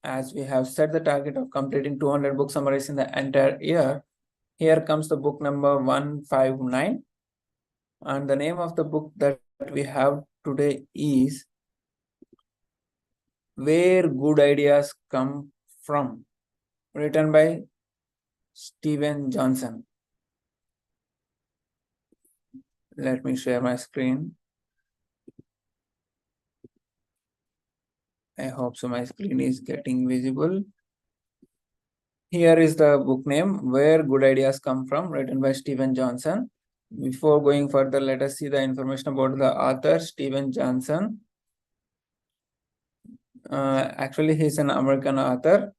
as we have set the target of completing 200 book summaries in the entire year, here comes the book number 159. And the name of the book that we have today is Where Good Ideas Come From, written by Steven Johnson. Let me share my screen. I hope so my screen is getting visible. Here is the book name, Where Good Ideas Come From, written by Steven Johnson. Before going further, let us see the information about the author, Steven Johnson. Actually, he's an American author,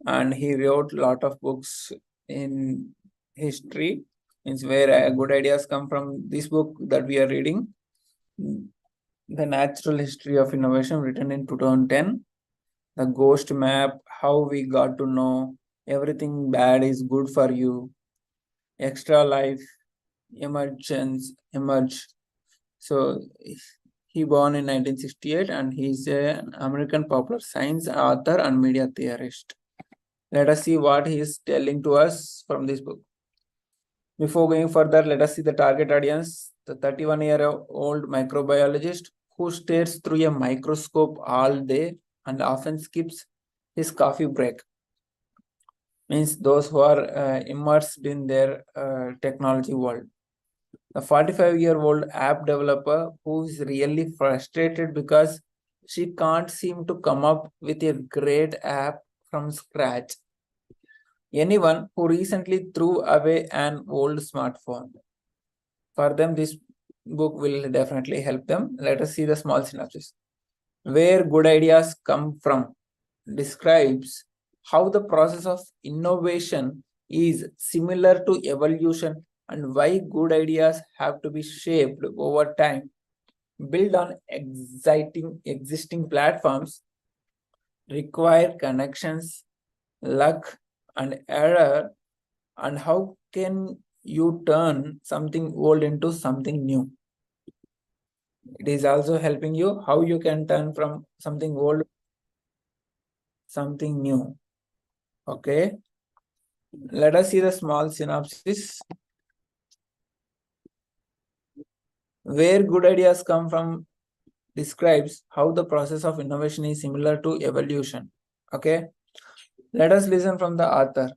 and he wrote a lot of books in history. It's where good ideas come from. This book that we are reading, The Natural History of Innovation, written in 2010. The Ghost Map, How We Got to Know Everything Bad is Good for You, Extra Life, Emerge. So he born in 1968 and he's an American popular science author and media theorist. Let us see what he is telling to us from this book. Before going further, let us see the target audience, the 31-year-old microbiologist who stares through a microscope all day and often skips his coffee break. Means those who are immersed in their technology world. The 45-year-old app developer who is really frustrated because she can't seem to come up with a great app from scratch. Anyone who recently threw away an old smartphone. For them, this book will definitely help them. Let us see the small synopsis. Where Good Ideas Come From describes how the process of innovation is similar to evolution and why good ideas have to be shaped over time, build on exciting existing platforms, require connections, luck, and error, and how can you turn something old into something new. It is also helping you how you can turn from something old something new. Okay, let us see the small synopsis. Where Good Ideas Come From describes how the process of innovation is similar to evolution. Okay, let us listen from the author.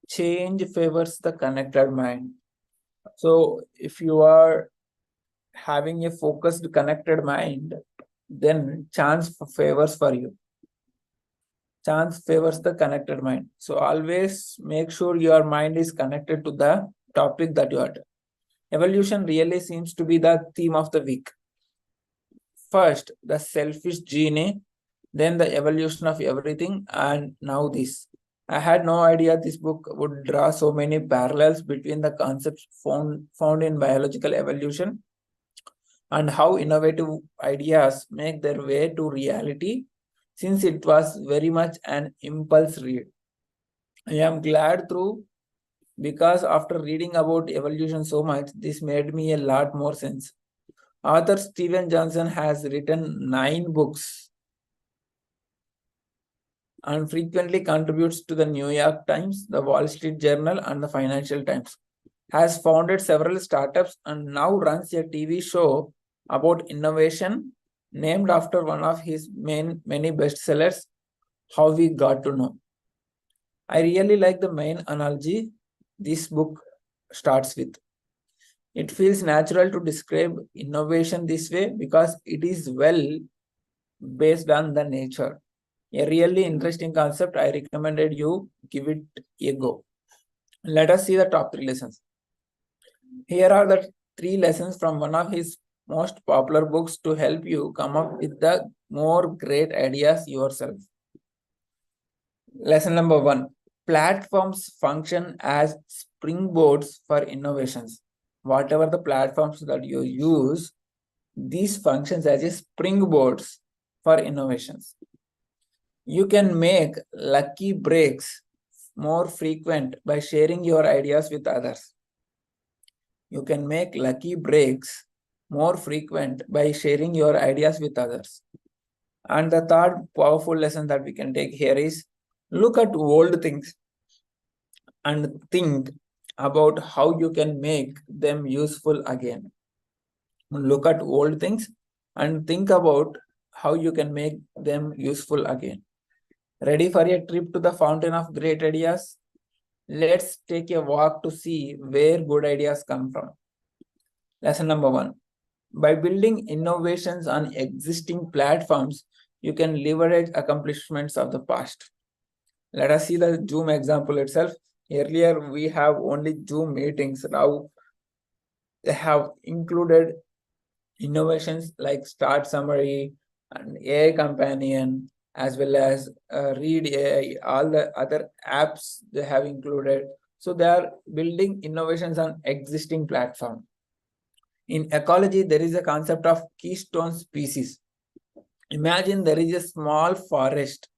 Change favors the connected mind. So if you are having a focused connected mind, then chance favors for you. Chance favors the connected mind. So always make sure your mind is connected to the topic that you are doing. Evolution really seems to be the theme of the week. First, the selfish gene, then the evolution of everything, and now this. I had no idea this book would draw so many parallels between the concepts found in biological evolution and how innovative ideas make their way to reality, since it was very much an impulse read. I am glad through because after reading about evolution so much, this made me a lot more sense. Author Steven Johnson has written 9 books and frequently contributes to the New York Times, the Wall Street Journal, and the Financial Times. Has founded several startups and now runs a TV show about innovation named after one of his many bestsellers, How We Got to Know. I really like the main analogy this book starts with. It feels natural to describe innovation this way because it is well based on the nature. A really interesting concept. I recommended you give it a go. Let us see the top 3 lessons. Here are the 3 lessons from one of his most popular books to help you come up with the more great ideas yourself. Lesson number 1. Platforms function as springboards for innovations. Whatever the platforms that you use, these functions as a springboards for innovations. You can make lucky breaks more frequent by sharing your ideas with others. You can make lucky breaks more frequent by sharing your ideas with others. And the third powerful lesson that we can take here is look at old things and think about how you can make them useful again. Look at old things and think about how you can make them useful again. Ready for a trip to the fountain of great ideas? Let's take a walk to see where good ideas come from. Lesson number 1. By building innovations on existing platforms, you can leverage accomplishments of the past. Let us see the Zoom example itself. Earlier, we have only Zoom meetings. Now, they have included innovations like Start Summary and AI Companion, as well as Read AI, all the other apps they have included. So they are building innovations on existing platform. In ecology, there is a concept of keystone species. Imagine there is a small forest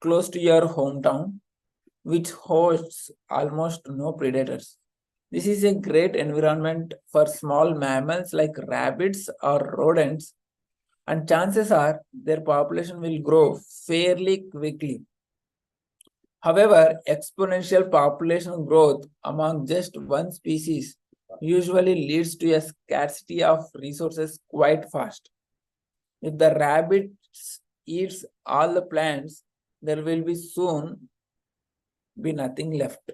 close to your hometown, which hosts almost no predators. This is a great environment for small mammals like rabbits or rodents, and chances are their population will grow fairly quickly. However, exponential population growth among just one species usually leads to a scarcity of resources quite fast. If the rabbit eats all the plants, there will be soon be nothing left.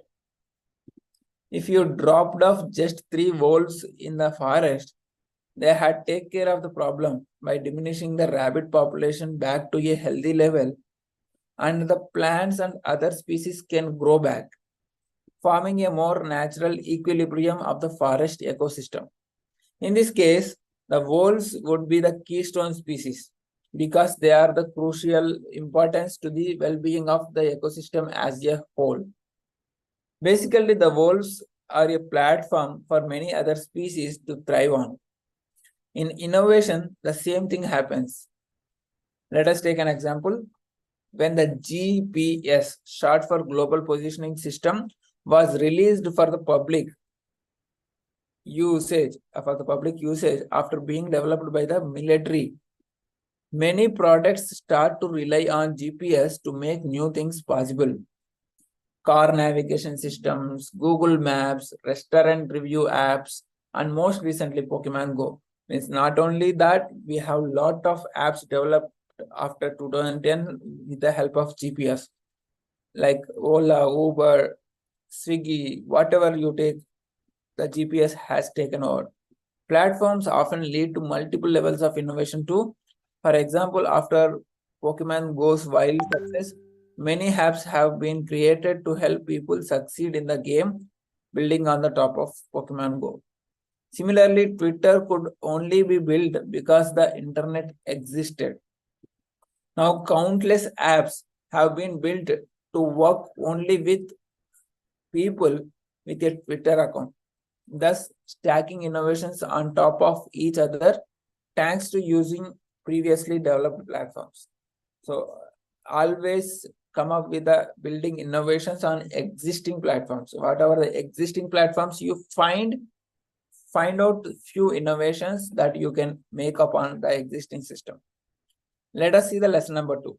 If you dropped off just 3 wolves in the forest, they had take care of the problem by diminishing the rabbit population back to a healthy level, and the plants and other species can grow back, forming a more natural equilibrium of the forest ecosystem. In this case, the wolves would be the keystone species because they are the crucial importance to the well-being of the ecosystem as a whole. Basically, the wolves are a platform for many other species to thrive on. In innovation, the same thing happens. Let us take an example. When the GPS, short for Global Positioning System, was released for the public usage, after being developed by the military, many products start to rely on GPS to make new things possible. Car navigation systems, Google Maps, restaurant review apps, and most recently Pokemon Go. It's not only that, we have a lot of apps developed after 2010 with the help of GPS, like Ola, Uber, Swiggy, whatever you take, the GPS has taken over. Platforms often lead to multiple levels of innovation too. For example, after Pokemon Go's wild success, many apps have been created to help people succeed in the game, building on the top of Pokemon Go. Similarly, Twitter could only be built because the internet existed. Now, countless apps have been built to work only with people with a Twitter account, thus stacking innovations on top of each other thanks to using previously developed platforms. So always come up with the building innovations on existing platforms. Whatever the existing platforms you find out few innovations that you can make upon the existing system. Let us see the lesson number 2.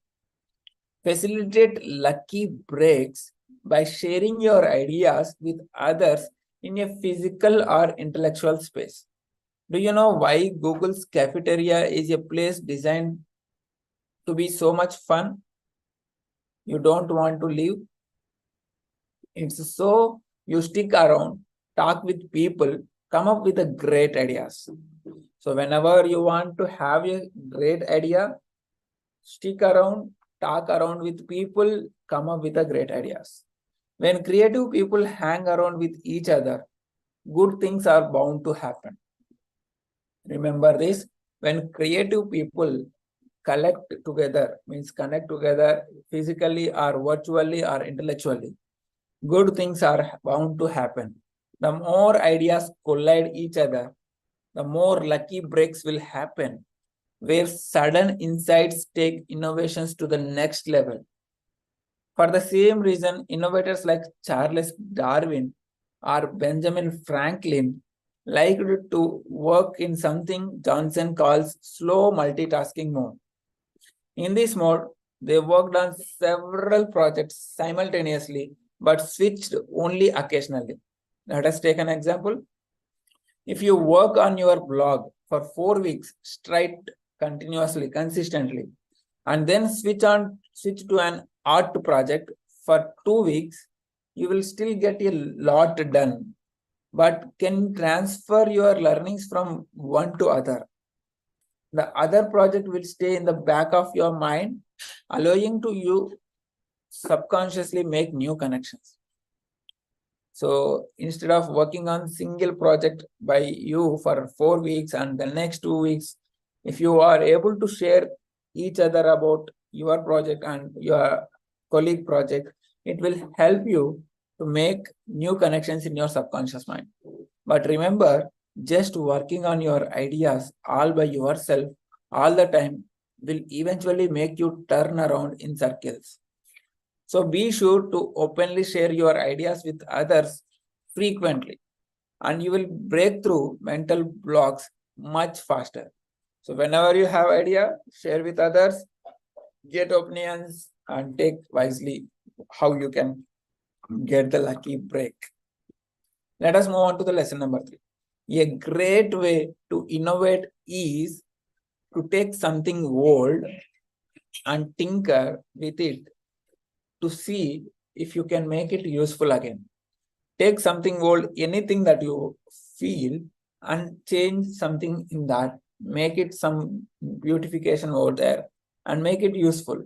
Facilitate lucky breaks by sharing your ideas with others in a physical or intellectual space. Do you know why Google's cafeteria is a place designed to be so much fun? You don't want to leave. It's so you stick around, talk with people, come up with the great ideas. So whenever you want to have a great idea, stick around, talk around with people, come up with the great ideas. When creative people hang around with each other, good things are bound to happen. Remember this, when creative people connect together physically or virtually or intellectually, good things are bound to happen. The more ideas collide each other, the more lucky breaks will happen, where sudden insights take innovations to the next level. For the same reason, innovators like Charles Darwin or Benjamin Franklin liked to work in something Johnson calls slow multitasking mode. In this mode, they worked on several projects simultaneously, but switched only occasionally. Let us take an example. If you work on your blog for 4 weeks straight, continuously, consistently, and then switch to an art project for 2 weeks, you will still get a lot done, but can transfer your learnings from one to other. The other project will stay in the back of your mind, allowing to you subconsciously make new connections. So instead of working on single project by you for 4 weeks and the next 2 weeks, if you are able to share each other about your project and your colleague project, it will help you to make new connections in your subconscious mind. But remember, just working on your ideas all by yourself all the time will eventually make you turn around in circles. So be sure to openly share your ideas with others frequently, and you will break through mental blocks much faster. So whenever you have idea, share with others, get opinions, and take wisely how you can get the lucky break. Let us move on to the lesson number 3. A great way to innovate is to take something old and tinker with it to see if you can make it useful again. Take something old, anything that you feel, and change something in that, make it some beautification over there, and make it useful.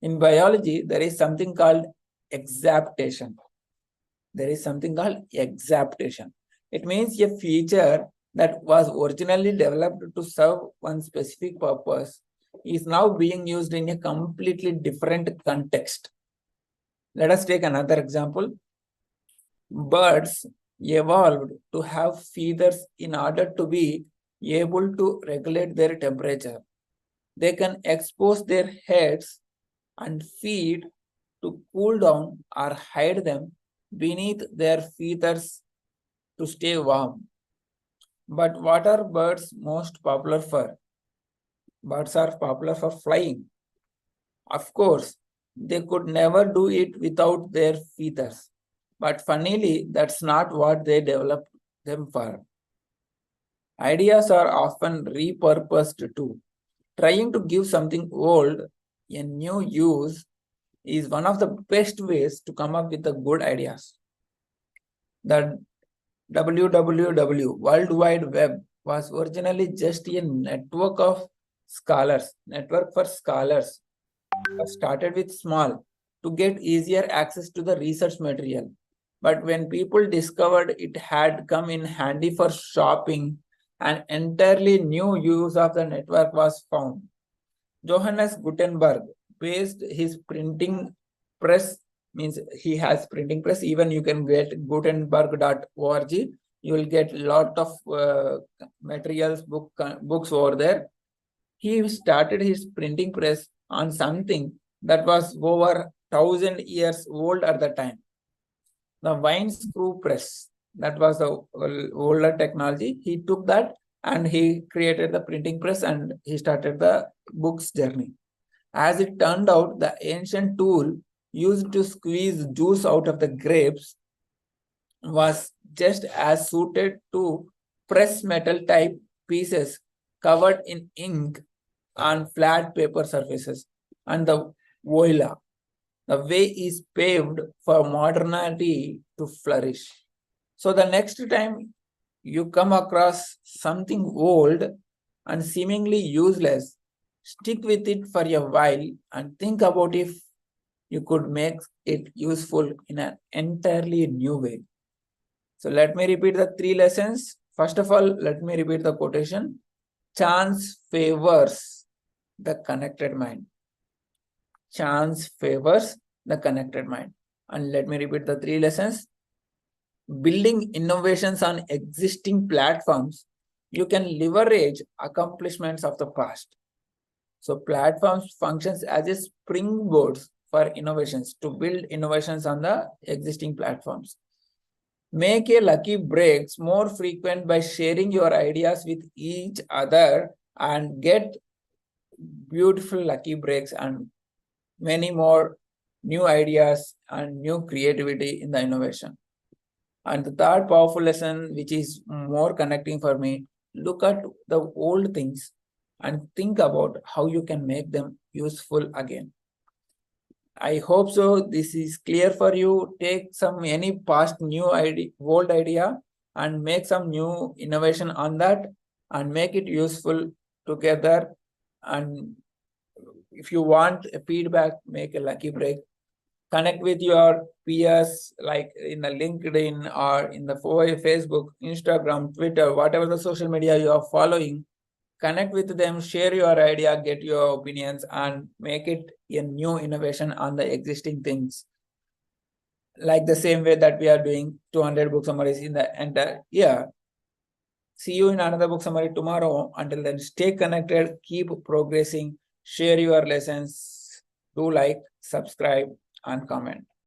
In biology, there is something called exaptation. It means a feature that was originally developed to serve one specific purpose is now being used in a completely different context. Let us take another example. Birds evolved to have feathers in order to be able to regulate their temperature. They can expose their heads and feet to cool down or hide them beneath their feathers to stay warm. But what are birds most popular for? Birds are popular for flying. Of course, they could never do it without their feathers. But funnily, that's not what they developed them for. Ideas are often repurposed too. Trying to give something old a new use is one of the best ways to come up with the good ideas. The WWW, World Wide Web, was originally just a network for scholars, started with small to get easier access to the research material. But when people discovered it had come in handy for shopping, an entirely new use of the network was found. Johannes Gutenberg based his printing press, means he has printing press. Even you can get gutenberg.org. You will get a lot of materials, books over there. He started his printing press on something that was over 1,000 years old at the time. The wine screw press, that was the older technology. He took that and he created the printing press and he started the book's journey. As it turned out, the ancient tool used to squeeze juice out of the grapes was just as suited to press metal type pieces covered in ink on flat paper surfaces. And the voila, the way is paved for modernity to flourish. So the next time you come across something old and seemingly useless, stick with it for a while and think about if you could make it useful in an entirely new way. So let me repeat the 3 lessons. First of all, let me repeat the quotation. Chance favors the connected mind. Chance favors the connected mind. And let me repeat the 3 lessons. Building innovations on existing platforms, you can leverage accomplishments of the past. So platforms functions as a springboard for innovations, to build innovations on the existing platforms. Make a lucky breaks more frequent by sharing your ideas with each other and get beautiful lucky breaks and many more new ideas and new creativity in the innovation. And the third powerful lesson, which is more connecting for me, look at the old things and think about how you can make them useful again. I hope so. This is clear for you. Take some any past new idea, old idea, and make some new innovation on that, and make it useful together. And if you want a feedback, make a lucky break. Connect with your peers, like in the LinkedIn or in the Facebook, Instagram, Twitter, whatever the social media you are following. Connect with them, share your idea, get your opinions, and make it a new innovation on the existing things. Like the same way that we are doing 200 book summaries in the entire year. See you in another book summary tomorrow. Until then, stay connected, keep progressing, share your lessons, do like, subscribe, and comment.